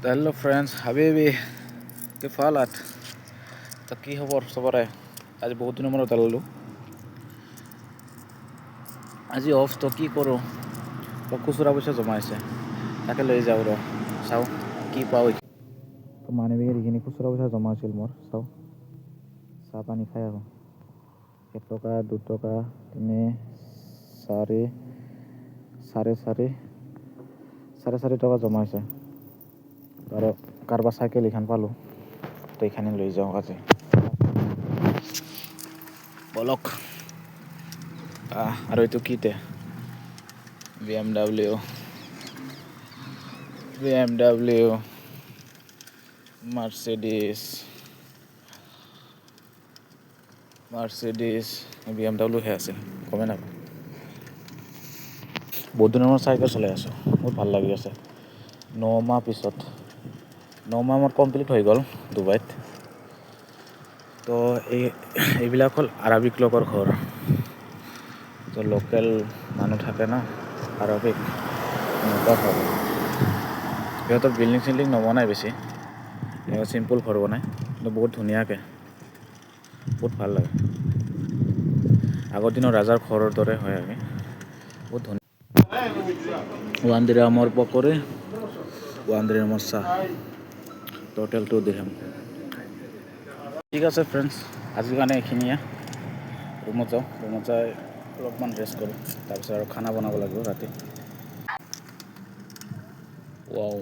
hello friends হাবিবি কি ফালাত তো কি খবৰ সবৰে আজি বহুত দিনৰ মূৰত ওলালোঁ আজি অফ তো কি কৰোঁ তো খুচুৰা পইচা জমা আছে তাকে লৈ যাওঁ ৰ চাওঁ কি পাওঁ তো মানি বেগত এইখিনি খুচুৰা পইচা জমা আছিল মোৰ চাওঁ চাহ পানী খাই আহোঁ 1 টকা 2 টকা 3 4 4.5 টকা জমা আছে আৰু কাৰোবাৰ চাইকেল এইখান পালোঁ তো এইখানে লৈ যাওঁ আজি বলক আৰু এইটো কিতে BMW Mercedes BMW হে আছে গমে নাপাওঁ বহুত দিনৰ মই চাইকেল চলাই আছোঁ বহুত ভাল লাগি আছে 9 মাহ পিছত 9 মাহ মোৰ কমপ্লিট হৈ গ'ল ডুবাইত তো এইবিলাক হ'ল আৰবিক লোকৰ ঘৰ তো লোকেল মানুহ থাকে না আৰবিক এনেকুৱা ঘৰ সিহঁতৰ বিল্ডিং চিল্ডিং নবনাই বেছি চিম্পল ঘৰ বনায় কিন্তু বহুত ধুনীয়াকৈ বহুত ভাল লাগে আগৰ দিনৰ ৰাজাৰ ঘৰৰ দৰে হয় আমি বহুত ধুনীয়া 1 দিৰহামৰ পকৰি 1 দিৰহামৰ চাহ টোটেল 2 দিৰহাম ঠিক আছে ফ্ৰেণ্ডছ আজিৰ কাৰণে এইখিনিয়ে ৰুমত যাই অলপমান ৰেষ্ট কৰোঁ তাৰপিছত আৰু খানা বনাব লাগিব ৰাতি ৱাও